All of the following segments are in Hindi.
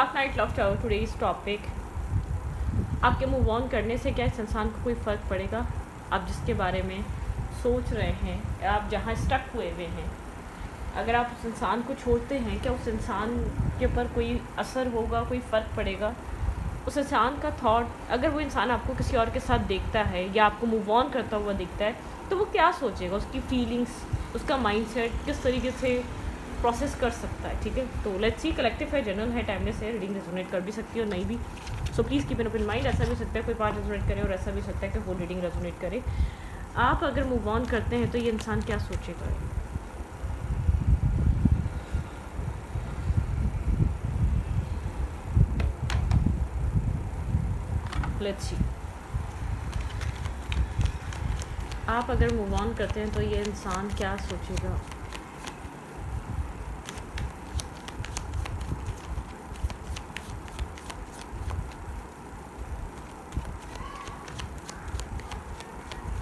Half night love today's topic. आपके मूव ऑन करने से क्या इस इंसान को कोई फ़र्क पड़ेगा? आप जिसके बारे में सोच रहे हैं, आप जहाँ स्टक हुए हुए हैं, अगर आप उस इंसान को छोड़ते हैं, क्या उस इंसान के ऊपर कोई असर होगा, कोई फ़र्क पड़ेगा? उस इंसान का थॉट, अगर वो इंसान आपको किसी और के साथ देखता है या आपको मूव ऑन करता हुआ दिखता है, तो वो क्या सोचेगा? उसकी फीलिंग्स, उसका माइंडसेट किस तरीके से प्रोसेस कर सकता है? ठीक है, तो लेट्स सी। कलेक्टिव है, जनरल है, टाइमलेस है, रीडिंग रेजोनेट कर भी सकती है और नहीं भी। So please keep an open mind. ऐसा भी हो सकता है कोई पार्ट रेजोनेट करे और ऐसा भी हो सकता है कि होल रीडिंग रेजोनेट करे। आप अगर मूव ऑन करते हैं तो ये इंसान क्या सोचेगा? Let's see. आप अगर मूव ऑन करते हैं तो ये इंसान क्या सोचेगा?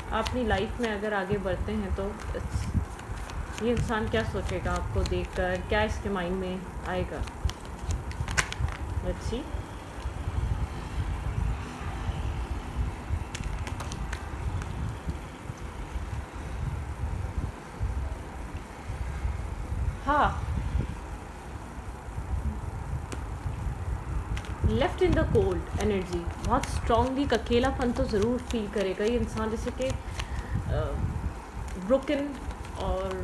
आप अपनी लाइफ में अगर आगे बढ़ते हैं तो ये इंसान क्या सोचेगा आपको देखकर? क्या इसके माइंड में आएगा? Let's see. हाँ, left in the cold energy, बहुत स्ट्रांगली अकेलापन तो ज़रूर फील करेगा ये इंसान, जैसे कि ब्रोकन और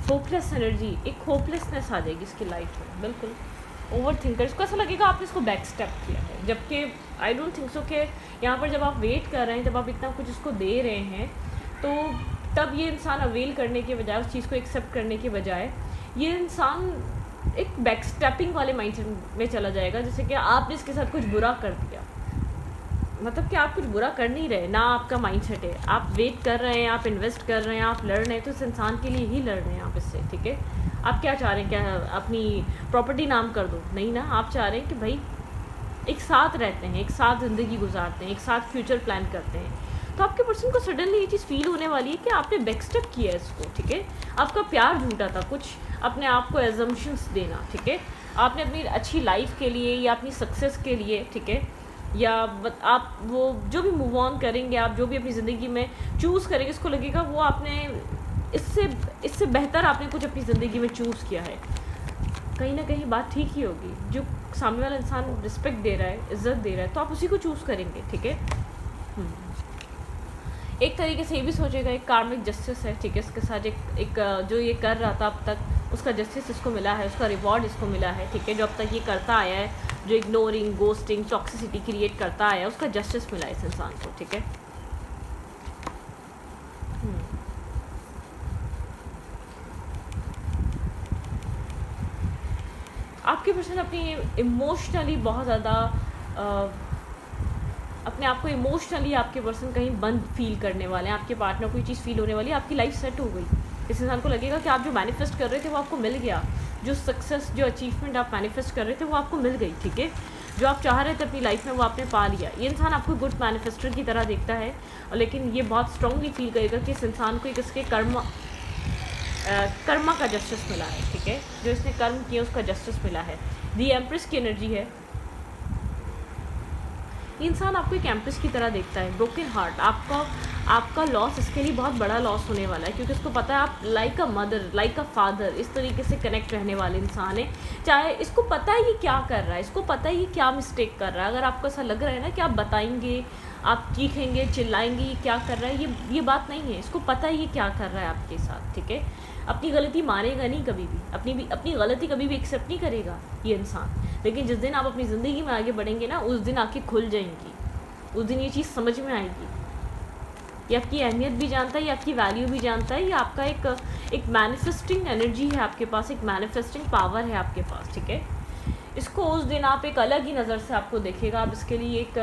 होपलेस एनर्जी, एक होपलेसनेस आ जाएगी इसकी लाइफ में। बिल्कुल ओवर थिंकर, इसको ऐसा लगेगा आपने इसको बैक स्टेप किया है, जबकि आई डोंट थिंक सो कि यहाँ पर जब आप वेट कर रहे हैं, जब आप इतना कुछ इसको दे रहे हैं, तो तब ये इंसान अवेल करने के बजाय, उस चीज़ को एक्सेप्ट करने के बजाय, ये इंसान एक बैक स्टेपिंग वाले माइंडसेट में चला जाएगा, जैसे कि आपने इसके साथ कुछ बुरा कर दिया। मतलब कि आप कुछ बुरा कर नहीं रहे ना, आपका माइंडसेट है, आप वेट कर रहे हैं, आप इन्वेस्ट कर रहे हैं, आप लड़ रहे हैं, तो इस इंसान के लिए ही लड़ रहे हैं आप इससे। ठीक है, आप क्या चाह रहे हैं? क्या अपनी प्रॉपर्टी नाम कर दो? नहीं ना, आप चाह रहे हैं कि भाई एक साथ रहते हैं, एक साथ ज़िंदगी गुजारते हैं, एक साथ फ्यूचर प्लान करते हैं। तो आपके पर्सन को सडनली ये चीज़ फील होने वाली है कि आपने बैकस्टेप किया है इसको। ठीक है, आपका प्यार झूठा था, कुछ अपने आप को एजम्पशंस देना। ठीक है, आपने अपनी अच्छी लाइफ के लिए या अपनी सक्सेस के लिए, ठीक है, या आप वो जो भी मूव ऑन करेंगे, आप जो भी अपनी ज़िंदगी में चूज़ करेंगे, इसको लगेगा वो आपने इससे बेहतर आपने कुछ अपनी ज़िंदगी में चूज़ किया है। कहीं ना कहीं बात ठीक ही होगी, जो सामने वाला इंसान रिस्पेक्ट दे रहा है, इज्जत दे रहा है, तो आप उसी को चूज़ करेंगे। ठीक है, एक तरीके से ये भी सोचेगा एक कार्मिक जस्टिस है। ठीक है, इसके साथ एक जो ये कर रहा था अब तक, उसका जस्टिस इसको मिला है, उसका रिवॉर्ड इसको मिला है। ठीक है, जो अब तक ये करता आया है, जो इग्नोरिंग, गोस्टिंग, टॉक्सिसिटी क्रिएट करता आया है, उसका जस्टिस मिला है इस इंसान को। ठीक है, आपके पर्सन अपनी इमोशनली बहुत ज़्यादा अपने आप को इमोशनली, आपके पर्सन कहीं बंद फील करने वाले हैं। आपके पार्टनर कोई चीज़ फील होने वाली है, आपकी लाइफ सेट हो गई। इस इंसान को लगेगा कि आप जो मैनिफेस्ट कर रहे थे वो आपको मिल गया, जो सक्सेस, जो अचीवमेंट आप मैनिफेस्ट कर रहे थे वो आपको मिल गई। ठीक है, जो आप चाह रहे थे अपनी लाइफ में वो आपने पा लिया। ये इंसान आपको गुड मैनिफेस्टर की तरह देखता है, और लेकिन ये बहुत स्ट्रांगली फील करेगा कि इस इंसान को एक इसके कर्मा का जस्टिस मिला है। ठीक है, जो इसने कर्म किया उसका जस्टिस मिला है। दी एम्प्रेस की एनर्जी है। ये इंसान आपको एक एम्प्रेस की तरह देखता है। ब्रोकन हार्ट, आपका लॉस इसके लिए बहुत बड़ा लॉस होने वाला है, क्योंकि उसको पता है आप like a mother, like a father, इस तरीके से कनेक्ट रहने वाले इंसान है। चाहे इसको पता है ये क्या कर रहा है, इसको पता है ये क्या मिस्टेक कर रहा है। अगर आपको ऐसा लग रहा है ना कि आप बताएंगे, आप चीखेंगे, चिल्लाएंगे ये क्या कर रहा है, ये बात नहीं है। इसको पता है ये क्या कर रहा है आपके साथ। ठीक है, अपनी गलती मानेगा नहीं कभी भी, अपनी गलती कभी भी एक्सेप्ट नहीं करेगा ये इंसान। लेकिन जिस दिन आप अपनी ज़िंदगी में आगे बढ़ेंगे ना, उस दिन आँखें खुल जाएंगी, उस दिन ये चीज़ समझ में आएगी। ये आपकी अहमियत भी जानता है, ये आपकी वैल्यू भी जानता है, ये आपका एक मैनिफेस्टिंग एनर्जी है आपके पास, एक मैनिफेस्टिंग पावर है आपके पास। ठीक है, इसको उस दिन आप एक अलग ही नज़र से आपको देखेगा। आप इसके लिए एक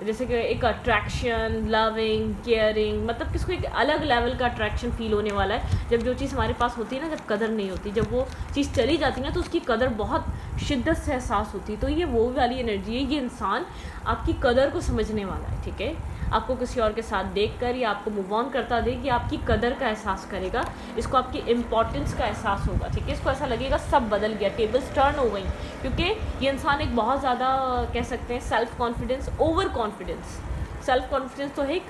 जैसे कि एक अट्रैक्शन, लविंग, केयरिंग, मतलब कि इसको एक अलग लेवल का अट्रैक्शन फ़ील होने वाला है। जब जो चीज़ हमारे पास होती है ना, जब कदर नहीं होती, जब वो चीज़ चली जाती है ना, तो उसकी कदर बहुत शिद्दत से एहसास होती है। तो ये वो वाली एनर्जी है, ये इंसान आपकी कदर को समझने वाला है, ठीक है। आपको किसी और के साथ देखकर या आपको मूव ऑन करता देख कि आपकी कदर का एहसास करेगा, इसको आपकी इम्पोर्टेंस का एहसास होगा, ठीक है। इसको ऐसा लगेगा सब बदल गया, टेबल्स टर्न हो गई, क्योंकि ये इंसान एक बहुत ज़्यादा कह सकते हैं self confidence, over confidence, self confidence तो है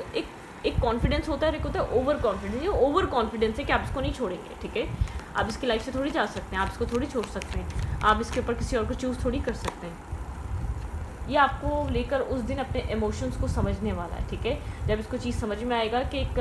एक कॉन्फिडेंस होता है, एक होता है ओवर कॉन्फिडेंस। ये ओवर कॉन्फिडेंस है कि आप इसको नहीं छोड़ेंगे, ठीक है। आप इसकी लाइफ से थोड़ी जा सकते हैं, आप इसको थोड़ी छोड़ सकते हैं, आप इसके ऊपर किसी और को चूज़ थोड़ी कर सकते हैं। ये आपको लेकर उस दिन अपने इमोशंस को समझने वाला है, ठीक है। जब इसको चीज़ समझ में आएगा कि एक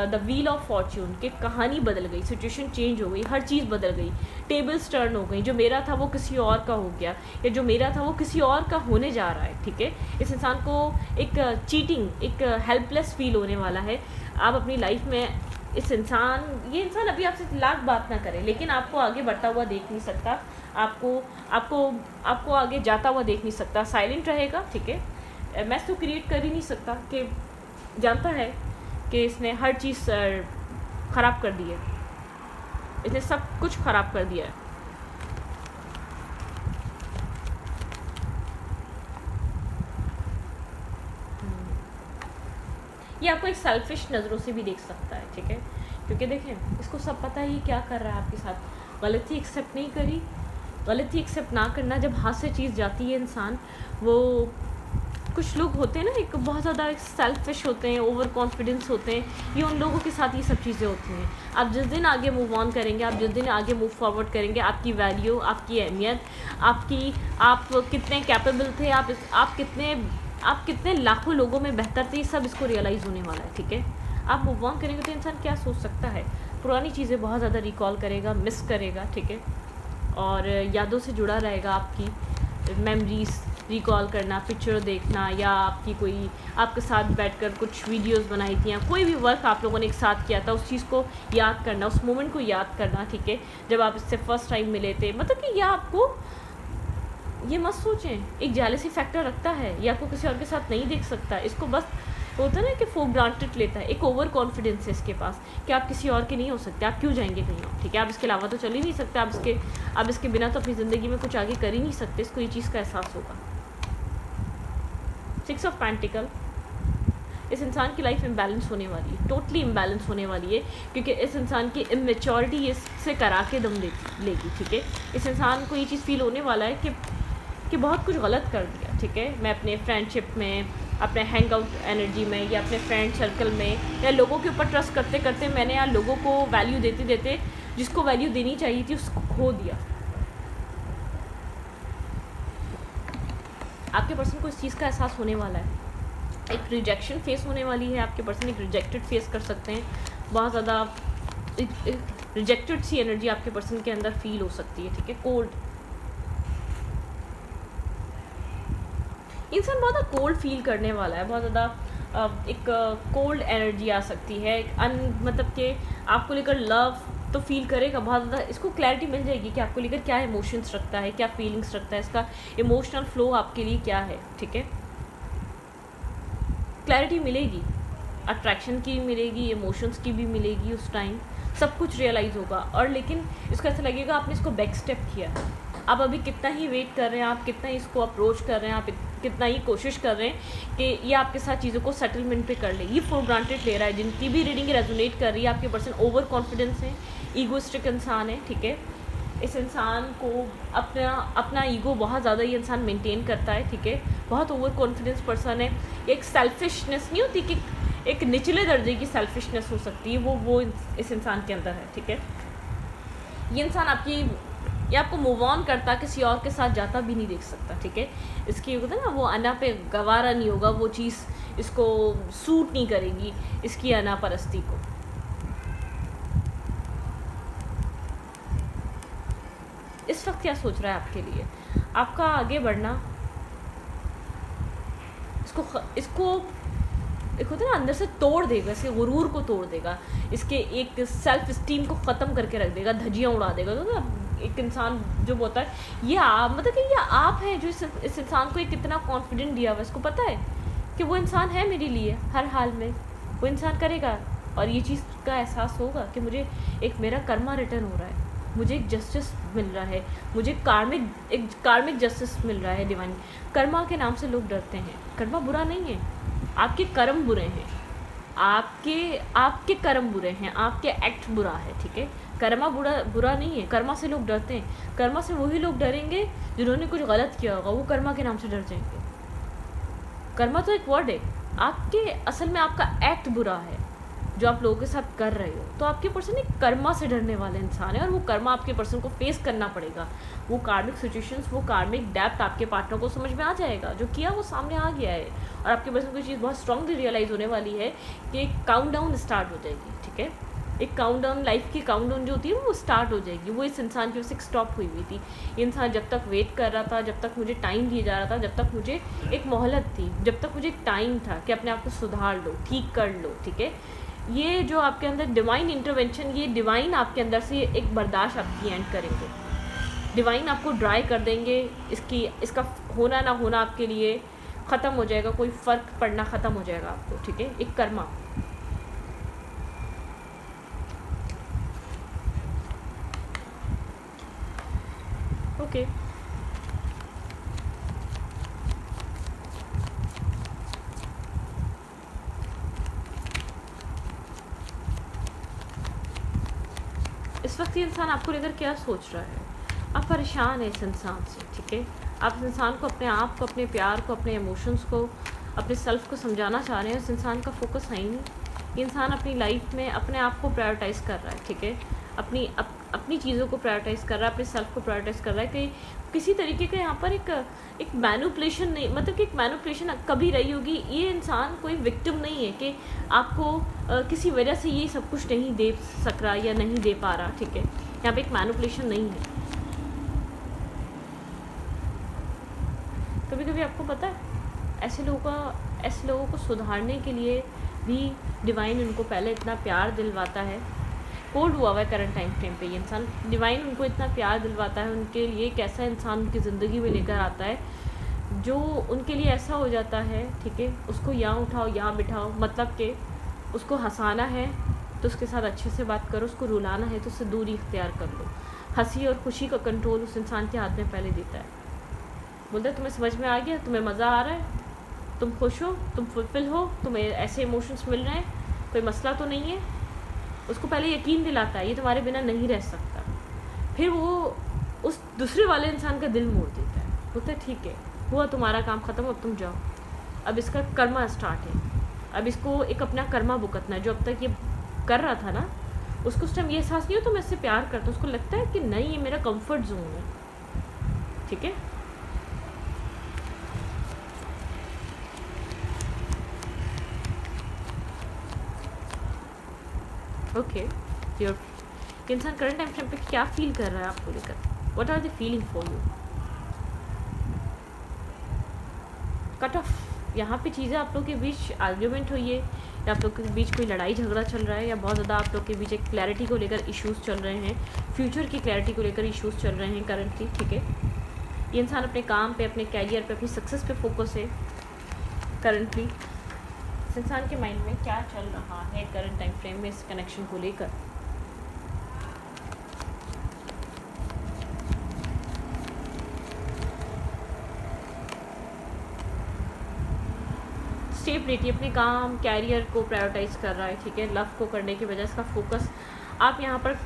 द व्हील ऑफ फॉर्च्यून, कि कहानी बदल गई, सिचुएशन चेंज हो गई, हर चीज़ बदल गई, टेबल्स टर्न हो गई, जो मेरा था वो किसी और का हो गया, या जो मेरा था वो किसी और का होने जा रहा है, ठीक है। इस इंसान को एक चीटिंग, एक हेल्पलेस फील होने वाला है। आप अपनी लाइफ में ये इंसान अभी आपसे लाख बात ना करे, लेकिन आपको आगे बढ़ता हुआ देख नहीं सकता, आपको आगे जाता हुआ देख नहीं सकता, साइलेंट रहेगा, ठीक है। मैस तो क्रिएट कर ही नहीं सकता, कि जानता है कि इसने हर चीज़ ख़राब कर दी है, इसने सब कुछ ख़राब कर दिया है। ये आपको एक सेल्फिश नज़रों से भी देख सकता है, ठीक है, क्योंकि देखें इसको सब पता ही क्या कर रहा है आपके साथ। गलती एक्सेप्ट नहीं करी, गलती एक्सेप्ट ना करना, जब हाथ से चीज़ जाती है इंसान, वो कुछ लोग होते हैं ना, एक बहुत ज़्यादा सेल्फिश होते हैं, ओवर कॉन्फिडेंस होते हैं, ये उन लोगों के साथ ये सब चीज़ें होती हैं। आप जिस दिन आगे मूव ऑन करेंगे, आप जिस दिन आगे मूव फॉरवर्ड करेंगे, आपकी वैल्यू, आपकी अहमियत, आप कितने कैपेबल थे, आप कितने लाखों लोगों में बेहतर थे, सब इसको रियलाइज़ होने वाला है, ठीक है। आप मूव ऑन करेंगे तो इंसान क्या सोच सकता है, पुरानी चीज़ें बहुत ज़्यादा रिकॉल करेगा, मिस करेगा, ठीक है, और यादों से जुड़ा रहेगा। आपकी मेमोरीज रिकॉल करना, पिक्चर देखना, या आपके साथ बैठकर कुछ वीडियोस बनाई थी, या कोई भी वर्क आप लोगों ने एक साथ किया था, उस चीज़ को याद करना, उस मोमेंट को याद करना, ठीक है, जब आप इससे फर्स्ट टाइम मिले थे। मतलब कि यह आपको, ये मत सोचें एक जेलसी फैक्टर रखता है, ये आपको किसी और के साथ नहीं देख सकता, इसको बस होता है ना कि फॉर ग्रांटेड लेता है, एक ओवर कॉन्फिडेंस है इसके पास कि आप किसी और के नहीं हो सकते, आप क्यों जाएंगे कहीं और, ठीक है। आप इसके अलावा तो चल ही नहीं सकते, आप इसके बिना तो अपनी ज़िंदगी में कुछ आगे कर ही नहीं सकते, इसको ये चीज़ का एहसास होगा। 6 ऑफ पेंटिकल, इस इंसान की लाइफ इम्बैलेंस होने वाली है, टोटली इम्बैलेंस होने वाली है, क्योंकि इस इंसान की इमेच्योरिटी इससे करा के दम लेगी, ठीक है। इस इंसान को ये चीज़ फील होने वाला है कि बहुत कुछ गलत कर दिया, ठीक है। मैं अपने फ्रेंडशिप में, अपने हैंग आउट एनर्जी में, या अपने फ्रेंड सर्कल में, या लोगों के ऊपर ट्रस्ट करते करते मैंने यार लोगों को वैल्यू देते देते जिसको वैल्यू देनी चाहिए थी उसको खो दिया। आपके पर्सन को इस चीज़ का एहसास होने वाला है, एक रिजेक्शन फेस होने वाली है, आपके पर्सन एक रिजेक्टेड फेस कर सकते हैं, बहुत ज़्यादा रिजेक्टेड सी एनर्जी आपके पर्सन के अंदर फील हो सकती है, ठीक है। कोल्ड, इंसान बहुत ज़्यादा कोल्ड फील करने वाला है, बहुत ज़्यादा एक कोल्ड एनर्जी आ सकती है, मतलब कि आपको लेकर लव तो फील करेगा बहुत ज़्यादा, इसको क्लैरिटी मिल जाएगी कि आपको लेकर क्या इमोशंस रखता है, क्या फीलिंग्स रखता है, इसका इमोशनल फ्लो आपके लिए क्या है, ठीक है। क्लैरिटी मिलेगी, अट्रैक्शन की मिलेगी, इमोशंस की भी मिलेगी, उस टाइम सब कुछ रियलाइज़ होगा। और लेकिन इसको ऐसा लगेगा आपने इसको बैक स्टेप किया, आप अभी कितना ही वेट कर रहे हैं, आप कितना ही इसको अप्रोच कर रहे हैं, आप कितना ही कोशिश कर रहे हैं कि ये आपके साथ चीज़ों को सेटलमेंट पे कर ले, ये फॉर ग्रांटेड ले रहा है। जिनकी भी रीडिंग रेजोनेट कर रही है, आपके पर्सन ओवर कॉन्फिडेंस है, ईगोइस्टिक इंसान है, ठीक है। इस इंसान को अपना ईगो बहुत ज़्यादा ये इंसान मेंटेन करता है, ठीक है। बहुत ओवर कॉन्फिडेंस पर्सन है, एक सेल्फिशनेस नहीं होती कि एक निचले दर्जे की सेल्फिशनेस हो सकती है, वो इस इंसान के अंदर है, ठीक है। ये इंसान ये आपको मूव ऑन करता, किसी और के साथ जाता भी नहीं देख सकता, ठीक है। इसकी होता है ना, वो अना पे गवारा नहीं होगा, वो चीज़ इसको सूट नहीं करेगी, इसकी अना परस्ती को। इस वक्त क्या सोच रहा है आपके लिए, आपका आगे बढ़ना, इसको एक होता है ना, अंदर से तोड़ देगा, इसके गुरूर को तोड़ देगा, इसके एक सेल्फ इस्टीम को ख़त्म करके रख देगा, धज्जियाँ उड़ा देगा, तो ना एक इंसान जो बोलता है ये आप, मतलब कि ये आप हैं जो इस इंसान को एक इतना कॉन्फिडेंट दिया हुआ, इसको पता है कि वो इंसान है मेरे लिए हर हाल में, वो इंसान करेगा। और ये चीज़ का एहसास होगा कि मुझे एक मेरा कर्मा रिटर्न हो रहा है, मुझे एक जस्टिस मिल रहा है, मुझे एक कार्मिक जस्टिस मिल रहा है डिवाइन। कर्मा के नाम से लोग डरते हैं। कर्मा बुरा नहीं है, आपके कर्म बुरे हैं, आपके कर्म बुरे हैं, आपके एक्ट बुरा है, ठीक है। कर्मा बुरा नहीं है। कर्मा से लोग डरते हैं। कर्मा से वही लोग डरेंगे जिन्होंने कुछ गलत किया होगा, वो कर्मा के नाम से डर जाएंगे। कर्मा तो एक वर्ड है, आपके असल में आपका एक्ट बुरा है जो आप लोगों के साथ कर रहे हो, तो आपके पर्सन एक कर्मा से डरने वाले इंसान है, और वो कर्मा आपके पर्सन को फेस करना पड़ेगा। वो कार्मिक सिचुएशंस, वो कार्मिक डेप्थ आपके पार्टनर को समझ में आ जाएगा, जो किया वो सामने आ गया है, और आपके पर्सन को चीज़ बहुत स्ट्रांगली रियलाइज़ होने वाली है कि एक काउंट डाउन स्टार्ट हो जाएगी, ठीक है। एक काउंट डाउन, लाइफ की काउंट डाउन जो होती है वो स्टार्ट हो जाएगी। वो इस इंसान की वजह से स्टॉप हुई थी। ये इंसान जब तक वेट कर रहा था, जब तक मुझे टाइम दिया जा रहा था, जब तक मुझे एक मोहलत थी, जब तक मुझे एक टाइम था कि अपने आप को सुधार लो, ठीक कर लो, ठीक है। ये जो आपके अंदर डिवाइन इंटरवेंशन, ये डिवाइन आपके अंदर से एक बर्दाश्त आपकी एंड करेंगे, डिवाइन आपको ड्राई कर देंगे। इसका होना ना होना आपके लिए ख़त्म हो जाएगा, कोई फ़र्क पड़ना ख़त्म हो जाएगा आपको, ठीक है। एक कर्मा। ओके इस वक्त ये इंसान आपको लेकर क्या सोच रहा है? आप परेशान हैं इस इंसान से, ठीक है। आप इस इंसान को, अपने आप को, अपने प्यार को, अपने इमोशंस को, अपने सेल्फ को समझाना चाह रहे हैं। इस इंसान का फोकस है ही नहीं। ये इंसान अपनी लाइफ में अपने आप को प्रायोरिटाइज़ कर रहा है, ठीक है। अपनी चीज़ों को प्रायोरिटाइज़ कर रहा है, अपने सेल्फ को प्रायोरिटाइज़ कर रहा है। कि किसी तरीके का यहाँ पर एक मैनिपुलेशन नहीं, मतलब कि एक मैनिपुलेशन कभी रही होगी। ये इंसान कोई विक्टिम नहीं है कि आपको किसी वजह से ये सब कुछ नहीं दे सक रहा या नहीं दे पा रहा, ठीक है। यहाँ पे एक मैनिपुलेशन नहीं है। कभी कभी आपको पता है ऐसे लोगों को सुधारने के लिए भी डिवाइन उनको पहले इतना प्यार दिलवाता है। कोल्ड हुआ है करंट टाइम फ्रेम पे ये इंसान, डिवाइन उनको इतना प्यार दिलवाता है, उनके लिए एक ऐसा इंसान उनकी ज़िंदगी में लेकर आता है जो उनके लिए ऐसा हो जाता है, ठीक है। उसको यहाँ उठाओ, यहाँ बिठाओ, मतलब कि उसको हंसाना है तो उसके साथ अच्छे से बात करो, उसको रुलाना है तो उससे दूरी इख्तियार कर लो। हंसी और खुशी का कंट्रोल उस इंसान के हाथ में पहले देता है। बोलता है तुम्हें समझ में आ गया, तुम्हें मज़ा आ रहा है, तुम खुश हो, तुम फुलफिल हो, तुम्हें ऐसे इमोशंस मिल रहे हैं, कोई मसला तो नहीं है। उसको पहले यकीन दिलाता है ये तुम्हारे बिना नहीं रह सकता। फिर वो उस दूसरे वाले इंसान का दिल मोड़ देता है, बोलता है ठीक है, हुआ तुम्हारा काम ख़त्म, अब तुम जाओ। अब इसका कर्मा स्टार्ट है, अब इसको एक अपना कर्मा भुगतना है। जो अब तक ये कर रहा था ना, उसको उस टाइम ये एहसास नहीं हो तो मैं इससे प्यार करता हूँ, उसको लगता है कि नहीं ये मेरा कंफर्ट जोन है, ठीक है। ओके इंसान करंट टाइम फ्रेम पे क्या फील कर रहा है आपको लेकर? What are the feeling for you? Cut off. यहाँ पे चीज़ें आप लोग के बीच आर्ग्यूमेंट हुई है, या आप लोग के बीच कोई लड़ाई झगड़ा चल रहा है, या बहुत ज़्यादा आप लोग के बीच एक क्लैरिटी को लेकर इश्यूज़ चल रहे हैं, फ्यूचर की क्लैरिटी को लेकर इश्यूज़ चल रहे हैं करंटली, ठीक है। ये इंसान अपने काम पे, अपने कैरियर पे, अपनी सक्सेस पे फोकस है करंटली। इस इंसान के माइंड में क्या चल रहा है करंट टाइम फ्रेम में इस कनेक्शन को लेकर? स्टेबिलिटी, अपने काम कैरियर को प्रायोरिटाइज कर रहा है, ठीक है। लव को करने की वजह इसका फोकस, आप यहाँ पर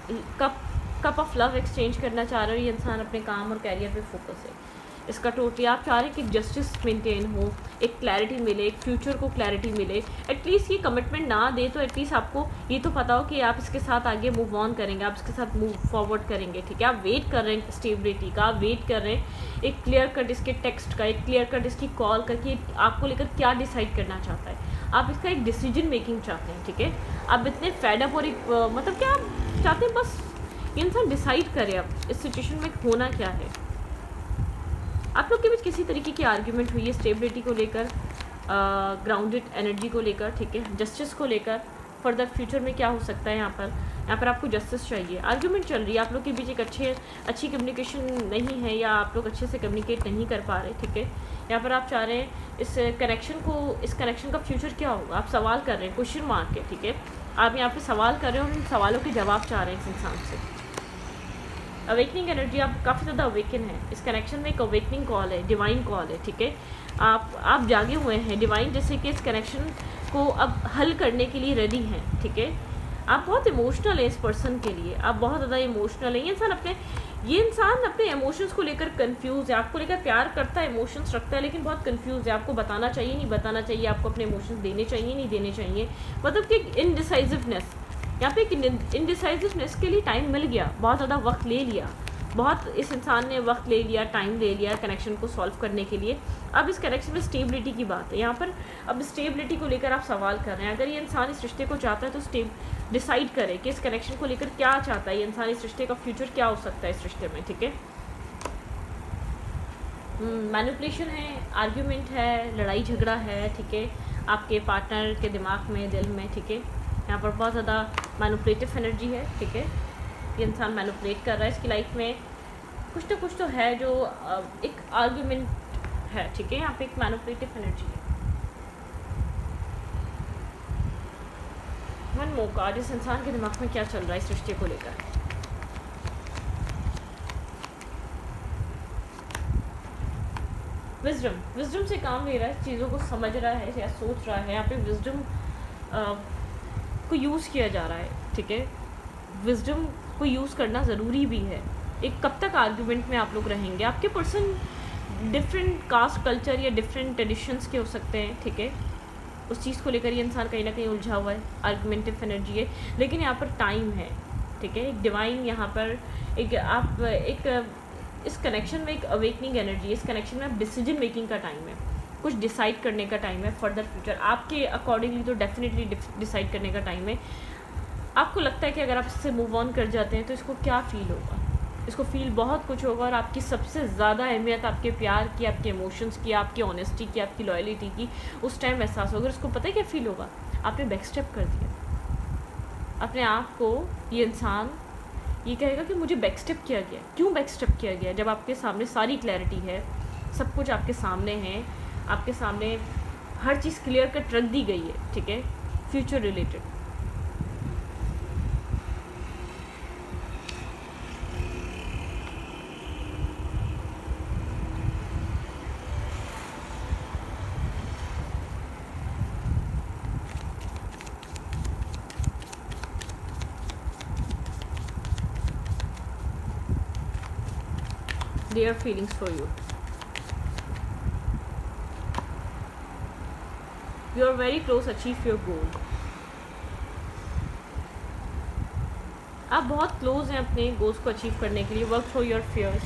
कप ऑफ लव एक्सचेंज करना चाह रहे हो। ये इंसान अपने काम और कैरियर पे फोकस है इसका टोटली। आप चाह रहे हैं कि जस्टिस मेंटेन हो, एक क्लैरिटी मिले, एक फ्यूचर को क्लैरिटी मिले। एटलीस्ट ये कमिटमेंट ना दे तो एटलीस्ट आपको ये तो पता हो कि आप इसके साथ आगे मूव ऑन करेंगे, आप इसके साथ मूव फॉरवर्ड करेंगे, ठीक है। आप वेट कर रहे हैं स्टेबिलिटी का, आप वेट कर रहे हैं एक क्लियर कट इसके टेक्स्ट का, एक क्लियर कट इसकी कॉल का कि आपको लेकर क्या डिसाइड करना चाहता है। आप इसका एक डिसीजन मेकिंग चाहते हैं, ठीक है। आप इतने फेडअप और एक मतलब क्या आप चाहते हैं, बस इंसान डिसाइड करे अब इस सिचुएशन में होना क्या है। आप लोग के बीच किसी तरीके की आर्ग्यूमेंट हुई है स्टेबिलिटी को लेकर, ग्राउंडेड एनर्जी को लेकर, ठीक है, जस्टिस को लेकर, फर्दर फ्यूचर में क्या हो सकता है यहाँ पर। यहाँ पर आपको जस्टिस चाहिए। आर्ग्यूमेंट चल रही है, आप लोग के बीच एक अच्छी कम्युनिकेशन नहीं है या आप लोग अच्छे से कम्युनिकेट नहीं कर पा रहे, ठीक है। यहाँ पर आप चाह रहे हैं इस कनेक्शन का फ्यूचर क्या होगा, आप सवाल कर रहे हैं, क्वेश्चन मार्क है, ठीक है। आप यहाँ पे सवाल कर रहे हैं और उन सवालों के जवाब चाह रहे हैं इस इंसान से। अवेकनिंग एनर्जी, आप काफ़ी ज़्यादा अवेकन है, इस कनेक्शन में एक अवेकनिंग कॉल है, डिवाइन कॉल है, ठीक है। आप जागे हुए हैं, डिवाइन जैसे कि इस कनेक्शन को अब हल करने के लिए रेडी हैं, ठीक है। आप बहुत इमोशनल है इस पर्सन के लिए, आप बहुत ज़्यादा इमोशनल है। ये इंसान अपने इमोशंस को लेकर कंफ्यूज है, आपको लेकर प्यार करता है, इमोशंस रखता है, लेकिन बहुत कंफ्यूज है, आपको बताना चाहिए नहीं बताना चाहिए, आपको अपने इमोशंस देने चाहिए नहीं देने चाहिए, मतलब कि इनडिसाइसिवनेस। यहाँ पे इनडिसाइसिवनेस के लिए टाइम मिल गया, बहुत ज़्यादा वक्त ले लिया, बहुत इस इंसान ने वक्त ले लिया, टाइम ले लिया कनेक्शन को सॉल्व करने के लिए। अब इस कनेक्शन में स्टेबिलिटी की बात है, यहाँ पर अब स्टेबिलिटी को लेकर आप सवाल कर रहे हैं। अगर ये इंसान इस रिश्ते को चाहता है तो डिसाइड करे कि इस कनेक्शन को लेकर क्या चाहता है ये इंसान, इस रिश्ते का फ्यूचर क्या हो सकता है इस रिश्ते में, ठीक है। मैनिपुलेशन है, आर्ग्यूमेंट है, लड़ाई झगड़ा है, ठीक है, आपके पार्टनर के दिमाग में, दिल में, ठीक है। यहाँ पर बहुत ज़्यादा मैनिपुलेटिव एनर्जी है, ठीक है। ये इंसान मैनिपुलेट कर रहा है, इसकी लाइफ में कुछ ना कुछ तो है जो एक आर्ग्यूमेंट है, ठीक है। यहाँ पे एक मैनिपुलेटिव एनर्जी है। मन मौका, जिस इंसान के दिमाग में क्या चल रहा है इस रिश्ते को लेकर। विजडम से काम ले रहा है, चीज़ों को समझ रहा है या सोच रहा है। यहाँ पे विजडम को यूज़ किया जा रहा है, ठीक है। विजडम को यूज़ करना ज़रूरी भी है। एक कब तक आर्ग्यूमेंट में आप लोग रहेंगे, आपके पर्सन डिफरेंट कास्ट कल्चर या डिफरेंट ट्रेडिशंस के हो सकते हैं, ठीक है। उस चीज़ को लेकर ये इंसान कहीं ना कहीं उलझा हुआ है, आर्गुमेंटिव एनर्जी है, लेकिन यहाँ पर टाइम है, ठीक है। एक डिवाइन यहाँ पर इस कनेक्शन में एक अवेकनिंग एनर्जी है, इस कनेक्शन में डिसीजन मेकिंग का टाइम है, कुछ डिसाइड करने का टाइम है फर्दर फ्यूचर आपके अकॉर्डिंगली, तो डेफिनेटली डिसाइड करने का टाइम है। आपको लगता है कि अगर आप इससे मूव ऑन कर जाते हैं तो इसको क्या फ़ील होगा, इसको फील बहुत कुछ होगा, और आपकी सबसे ज़्यादा अहमियत आपके प्यार की, आपके इमोशंस की, आपकी ऑनेस्टी की, आपकी लॉयल्टी की उस टाइम एहसास होगा। उसको पता है क्या फ़ील होगा, आपने बैक स्टेप कर दिया अपने आप को। ये इंसान ये कहेगा कि मुझे बैक स्टेप किया गया, क्यों बैक स्टेप किया गया, जब आपके सामने सारी क्लैरिटी है, सब कुछ आपके सामने है, आपके सामने हर चीज़ क्लियर कट रख दी गई है, ठीक है, future related. Their feelings for you. You are very close achieve your goal. आप बहुत क्लोज हैं अपने गोल्स को अचीव करने के लिए। वर्क फॉर योर फियर्स,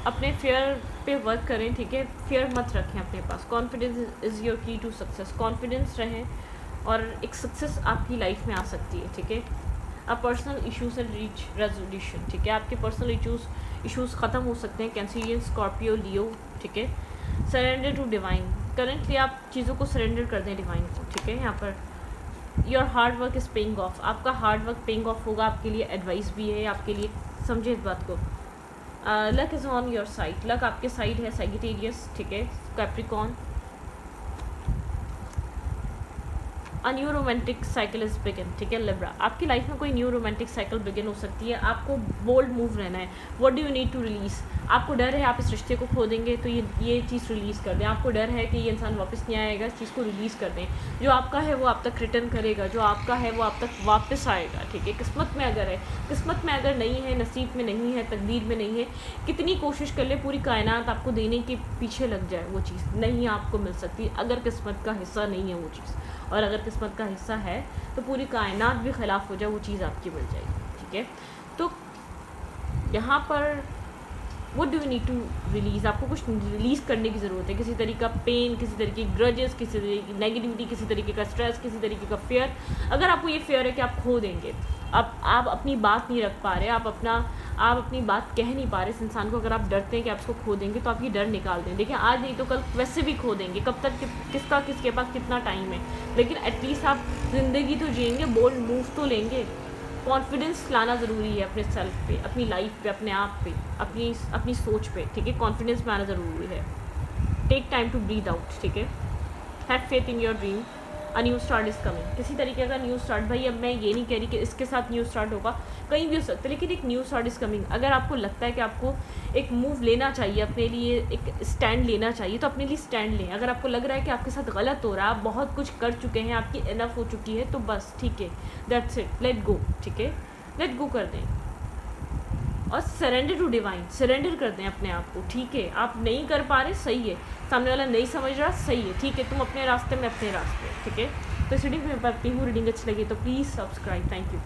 अपने फियर पे वर्क करें, ठीक है। फियर मत रखें अपने पास। कॉन्फिडेंस इज़ योर की टू सक्सेस। कॉन्फिडेंस रहें और एक सक्सेस आपकी लाइफ में आ सकती है, ठीक है। आप personal issues and reach resolution, ठीक है। आपके पर्सनल इश्यूज़ ख़त्म हो सकते हैं। कैंसिलियन, स्कॉर्पियो, लियो, ठीक है। सरेंडर टू डिवाइन, करंटली आप चीज़ों को सरेंडर कर दें डिवाइन को, ठीक है। यहाँ per your hard work is paying off, आपका हार्ड वर्क पेइंग ऑफ होगा, आपके लिए एडवाइस भी है, आपके लिए समझे इस बात को। Luck is on your side, luck आपके साइड है। सैजिटेरियस, ठीक है। Capricorn, a new romantic cycle is begin, ठीक है। लिब्रा, आपकी लाइफ में कोई न्यू रोमांटिक साइकिल बिगिन हो सकती है। आपको बोल्ड मूव रहना है। What do you need to release, आपको डर है आप इस रिश्ते को खो देंगे, तो ये चीज़ रिलीज़ कर दें। आपको डर है कि ये इंसान वापस नहीं आएगा, इस चीज़ को रिलीज़ कर दें। जो आपका है वो आप तक रिटर्न करेगा, जो आपका है वो आप तक वापस आएगा, ठीक है। किस्मत में अगर है, किस्मत में अगर नहीं है, नसीब में नहीं है, तकदीर में नहीं है, कितनी कोशिश कर ले, पूरी कायनात आपको देने के पीछे लग जाए, वो चीज़ नहीं आपको मिल सकती अगर किस्मत का हिस्सा नहीं है वो चीज़। और अगर किस्मत का हिस्सा है तो पूरी कायनात भी ख़िलाफ़ हो जाए, वो चीज़ आपकी मिल जाएगी, ठीक है। तो यहाँ पर what do you need to release, आपको कुछ रिलीज़ करने की ज़रूरत है। किसी तरीके का पेन, किसी तरीके की ग्रजेस, किसी तरीके की नेगेटिविटी, किसी तरीके का स्ट्रेस, किसी तरीके का फेयर। अगर आपको ये फेयर है कि आप खो देंगे, आप अपनी बात नहीं रख पा रहे, आप अपनी बात कह नहीं पा रहे इस इंसान को, अगर आप डरते हैं कि आप इसको खो देंगे, तो आप ये डर निकाल दें। देखिए, आज नहीं तो कल वैसे भी खो देंगे। कब तक, किसके पास कितना टाइम है, लेकिन एटलीस्ट आप ज़िंदगी तो जिएंगे, बोल्ड मूव तो लेंगे, कॉन्फिडेंस लाना ज़रूरी है अपने सेल्फ पे, अपनी लाइफ पे, अपने आप पे, अपनी सोच पे, ठीक है। कॉन्फिडेंस में आना ज़रूरी है। Take time to breathe out, ठीक है। Have faith in your dream, a new start is coming. किसी तरीके का न्यू स्टार्ट, भाई अब मैं ये नहीं कह रही कि इसके साथ न्यू स्टार्ट होगा, कहीं भी हो सकता है, लेकिन एक न्यू स्टार्ट इज़ कमिंग। अगर आपको लगता है कि आपको एक मूव लेना चाहिए, अपने लिए एक स्टैंड लेना चाहिए, तो अपने लिए स्टैंड लें। अगर आपको लग रहा है कि आपके साथ गलत हो रहा है, आप बहुत कुछ कर चुके हैं, आपकी इनफ हो चुकी है, तो बस ठीक है, दैट्स इट, लेट गो, ठीक है, लेट गो कर दें और सरेंडर टू डिवाइन, सरेंडर कर दें अपने आप को, ठीक है। आप नहीं कर पा रहे, सही है, सामने वाला नहीं समझ रहा, सही है, ठीक है, तुम अपने रास्ते में अपने रास्ते, ठीक है। तो इस रीडिंग में मैं पाती हूँ, रीडिंग अच्छी लगी तो प्लीज़ सब्सक्राइब, थैंक यू।